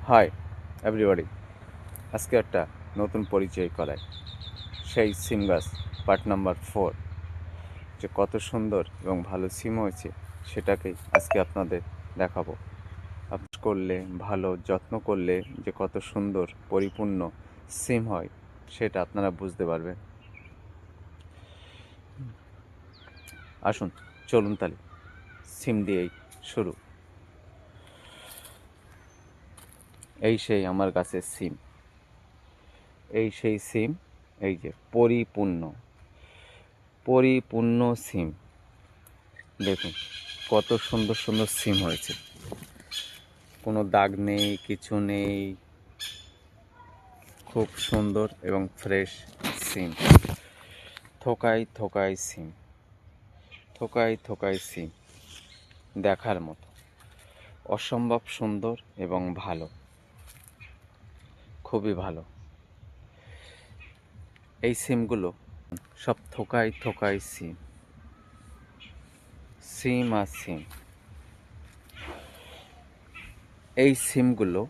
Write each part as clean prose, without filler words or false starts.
Hi everybody, আজকে একটা নতুন পরিচয় করায় সেই সিম গাছ পার্ট নাম্বার 4 যে কত সুন্দর এবং ভালো সিম হয়েছে সেটাকেই আজকে আপনাদের দেখাবো। আপনি করলে ভালো যত্ন করলে যে কত সুন্দর পরিপূর্ণ সিম হয় সেটা আপনারা বুঝতে পারবেন। আসুন চলুন তাহলে সিম দিয়েই শুরু। এই সেই আমার গাছের সিম, এই সেই সিম, এই যে পরিপূর্ণ সিম। দেখুন কত সুন্দর সুন্দর সিম হয়েছে, কোনো দাগ নেই, কিছু নেই, খুব সুন্দর এবং ফ্রেশ সিম। থোকায় থোকায় সিম, থোকায় থোকায় সিম, দেখার মতো, অসম্ভব সুন্দর এবং ভালো, খুবই ভালো। এই সিমগুলো সব থোকায় থোকায় সিম, সিম আর সিম। এই সিমগুলো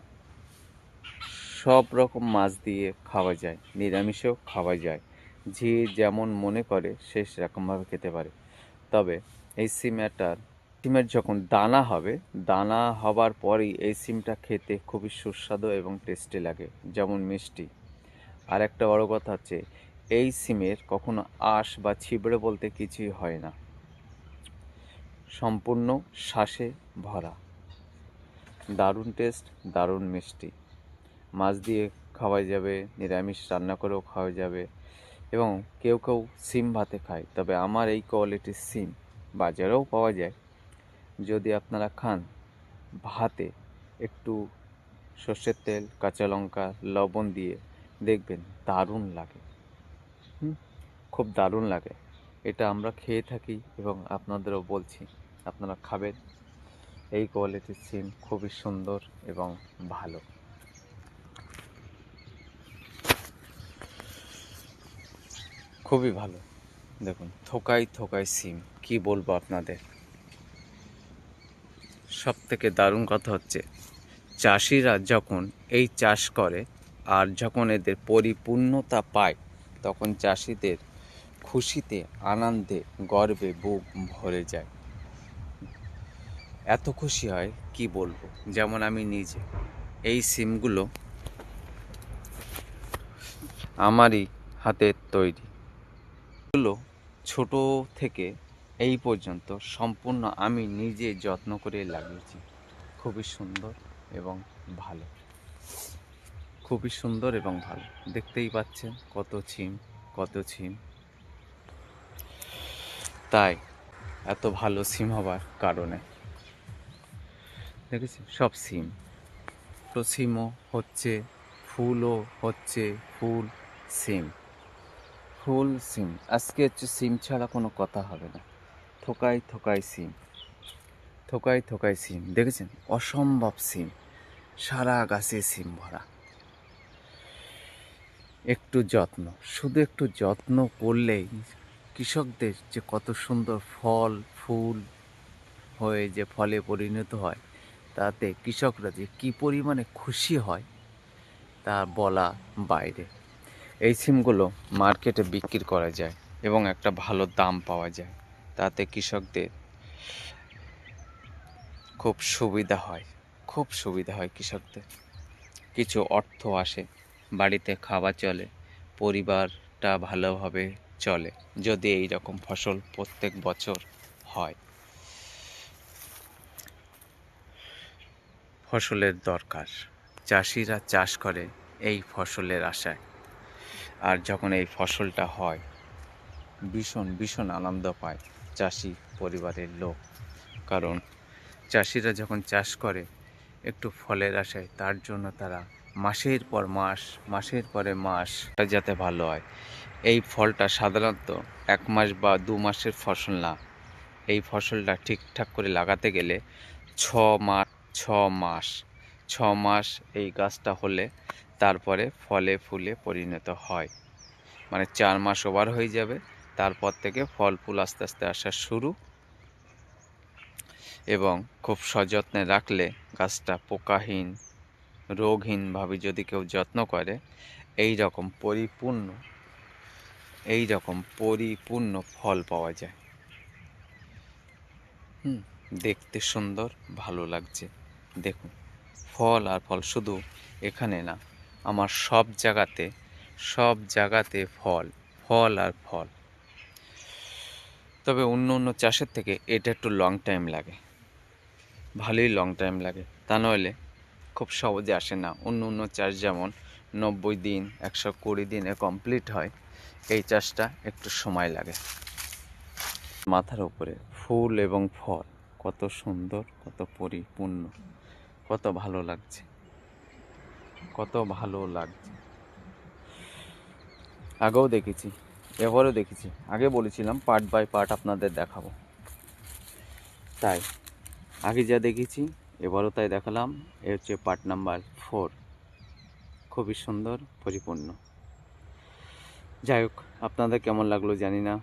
সব রকম মাছ দিয়ে খাওয়া যায়, নিরামিষেও খাওয়া যায়, যে যেমন মনে করে সে সেরকমভাবে খেতে পারে। তবে এই সিমের যখন দানা হবে, দানা হবার পরেই এই সিমটা খেতে খুবই সুস্বাদু এবং টেস্টি লাগে, যেমন মিষ্টি। আর একটা বড় কথা হচ্ছে এই সিমের কখনো আঁশ বা ছিবড়ে বলতে কিছুই হয় না, সম্পূর্ণ শ্বাসে ভরা, দারুণ টেস্ট, দারুণ মিষ্টি। মাছ দিয়ে খাওয়া যাবে, নিরামিষ রান্না করেও খাওয়া যাবে, এবং কেউ কেউ সিম ভাতে খায়। তবে আমার এই কোয়ালিটির সিম বাজারেও পাওয়া যায়। যদি আপনারা খান ভাতে একটু সর্ষের তেল, কাঁচা লঙ্কা, লবণ দিয়ে দেখবেন দারুণ লাগে, খুব দারুণ লাগে। এটা আমরা খেয়ে থাকি এবং আপনাদেরও বলছি আপনারা খাবেন। এই কোয়ালিটির সিম খুবই সুন্দর এবং ভালো, খুবই ভালো। দেখুন থোকায় থোকায় সিম, কি বলবো আপনাদের। সব থেকে দারুণ কথা হচ্ছে চাষিরা যখন এই চাষ করে আর যখন এদের পরিপূর্ণতা পায়, তখন চাষিদের খুশিতে, আনন্দে, গর্বে বুক ভরে যায়। এত খুশি হয় কি বলবো। যেমন আমি নিজে এই সিমগুলো আমারই হাতের তৈরি, এগুলো ছোট থেকে এই পর্যন্ত সম্পূর্ণ আমি নিজে যত্ন করে লাগিয়েছি। খুবই সুন্দর এবং ভালো, খুবই সুন্দর এবং ভালো। দেখতেই পাচ্ছেন কত সিম, কত সিম। তাই এত ভালো সিম হবার কারণে দেখেছি সব সিম, তো সিমও হচ্ছে, ফুলও হচ্ছে, ফুল সিম, ফুল সিম। আজকে হচ্ছে সিম ছাড়া কোনো কথা হবে না। থোকায় থোকায় সিম, থোকায় থোকায় সিম। দেখেছেন অসম্ভব সিম, সারা গাছে সিম ভরা। একটু যত্ন, শুধু একটু যত্ন করলেই কৃষকদের যে কত সুন্দর ফল ফুল হয়ে যে ফলে পরিণত হয়, তাতে কৃষকরা যে কী পরিমাণে খুশি হয় তা বলা বাইরে। এই সিমগুলো মার্কেটে বিক্রি করা যায় এবং একটা ভালো দাম পাওয়া যায়, তাতে কৃষকদের খুব সুবিধা হয়, খুব সুবিধা হয় কৃষকদের। কিছু অর্থ আসে, বাড়িতে খাওয়া চলে, পরিবারটা ভালোভাবে চলে যদি এই রকম ফসল প্রত্যেক বছর হয়। ফসলের দরকার, চাষিরা চাষ করে এই ফসলের আশায়। আর যখন এই ফসলটা হয় ভীষণ ভীষণ আনন্দ পায় চাষি পরিবারের লোক। কারণ চাষিরা যখন চাষ করে একটু ফলের আশায়, তার জন্য তারা মাসের পর মাস, মাসের পরে মাস যাতে ভালো হয়। এই ফলটা সাধারণত 1 মাস বা 2 মাসের ফসল না, এই ফসলটা ঠিকঠাক করে লাগাতে গেলে 6 মাস এই গাছটা হলে তারপরে ফলে ফুলে পরিণত হয়। মানে 4 মাস ওভার হয়ে যাবে, তারপর থেকে ফল ফুল আস্তে আস্তে আসা শুরু। এবং খুব সযত্নে রাখলে গাছটা পোকাহীন, রোগহীনভাবে যদি কেউ যত্ন করে এই রকম পরিপূর্ণ ফল পাওয়া যায়। দেখতে সুন্দর, ভালো লাগছে। দেখুন ফল আর ফল, শুধু এখানে না, আমার সব জায়গাতে ফল আর ফল। তবে অন্য চাষের থেকে এটা একটু লং টাইম লাগে, ভালোই লং টাইম লাগে, তা নইলে খুব সহজে আসে না। অন্য চাষ যেমন 90 দিন 120 দিনে কমপ্লিট হয়, এই চাষটা একটু সময় লাগে। মাথার উপরে ফুল এবং ফল কত সুন্দর, কত পরিপূর্ণ, কত ভালো লাগছে, আগেও দেখেছি, এবারও দেখেছি। আগে বলেছিলাম পার্ট বাই পার্ট আপনাদের দেখাবো, তাই আগে যা দেখেছি এবারও তাই দেখালাম। এ হচ্ছে পার্ট নাম্বার 4, খুবই সুন্দর, পরিপূর্ণ। যাই হোক, আপনাদের কেমন লাগলো জানি না,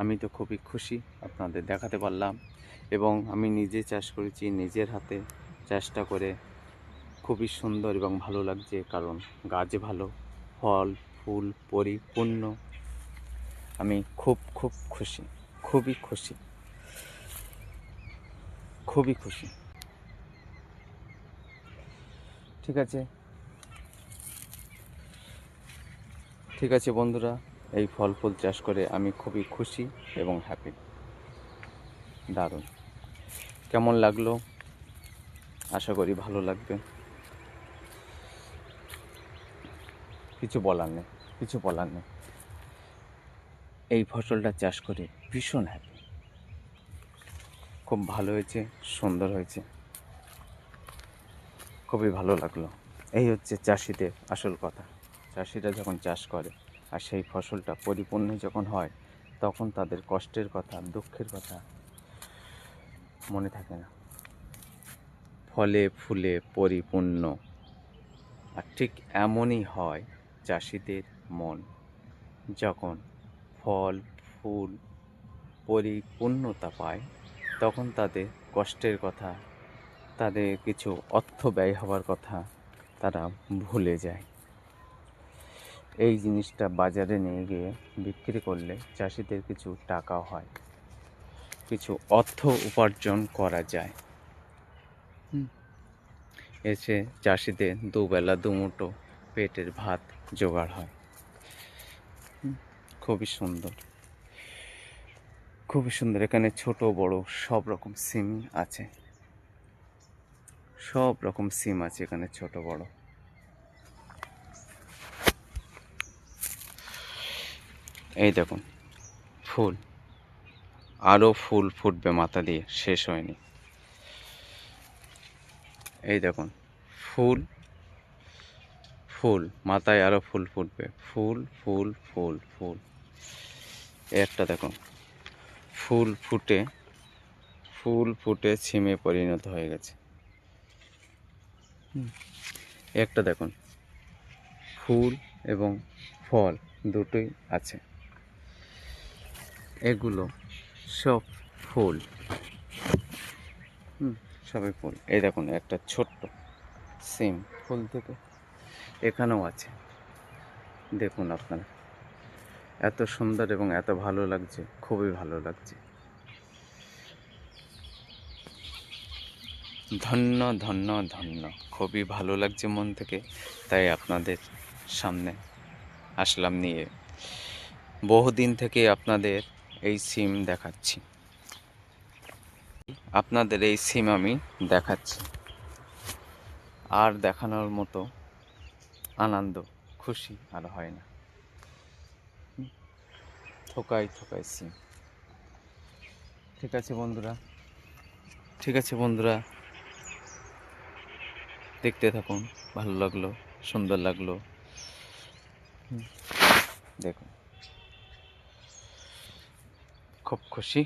আমি তো খুবই খুশি আপনাদের দেখাতে পারলাম। এবং আমি নিজে চাষ করেছি, নিজের হাতে চাষটা করে খুবই সুন্দর এবং ভালো লাগছে, কারণ গাছ ভালো, ফল ফুল পরিপূর্ণ। আমি খুব খুশি, খুবই খুশি। ঠিক আছে বন্ধুরা, এই ফল ফুল চাষ করে আমি খুবই খুশি এবং হ্যাপি। দারুণ। কেমন লাগলো আশা করি ভালো লাগবে। কিছু বলার নেই। এই ফসলটা চাষ করে ভীষণ হ্যাপি, খুব ভালো হয়েছে, সুন্দর হয়েছে, খুবই ভালো লাগলো। এই হচ্ছে চাষিদের আসল কথা। চাষিরা যখন চাষ করে আর সেই ফসলটা পরিপূর্ণ যখন হয়, তখন তাদের কষ্টের কথা, দুঃখের কথা মনে থাকে না। ফলে ফুলে পরিপূর্ণ। আর ঠিক এমনই হয় চাষিদের মন, যখন ফল ফুল পরিপূর্ণতা পায়, তখন তাদের কষ্টের কথা, তাদের কিছু অর্থ ব্যয় হওয়ার কথা তারা ভুলে যায়। এই জিনিসটা বাজারে নিয়ে গিয়ে বিক্রি করলে চাষিদের কিছু টাকাও হয়, কিছু অর্থ উপার্জন করা যায়। এসে চাষিদের দুবেলা দুমুঠো পেটের ভাত জোগাড় হয়। খুবই সুন্দর। এখানে ছোট বড় সব রকম সিম আছে, এখানে ছোট বড়। এই দেখুন ফুল, আরও ফুল ফুটবে মাথা দিয়ে, শেষ হয়নি। এই দেখুন ফুল মাথায় আরও ফুল ফুটবে, ফুল। একটা দেখুন ফুল ফুটে ছিমে পরিণত হয়ে গেছে। একটা দেখুন ফুল এবং ফল দুটোই আছে, এগুলো সব ফুল। সবই ফুল। এই দেখুন একটা ছোট্ট সিম ফুল থেকে এখানেও আছে। দেখুন আপনারা, এত সুন্দর এবং এত ভালো লাগছে, খুবই ভালো লাগছে। ধন্য, খুবই ভালো লাগছে মন থেকে, তাই আপনাদের সামনে আসলাম নিয়ে। বহুদিন থেকে আপনাদের এই সিম দেখাচ্ছি, আমি দেখাচ্ছি। আর দেখানোর মতো আনন্দ খুশি আর হয় না। থোকায় সিম। ঠিক আছে বন্ধুরা, দেখতে থাকুন, ভালো লাগলো, সুন্দর লাগলো। দেখুন খুব খুশি।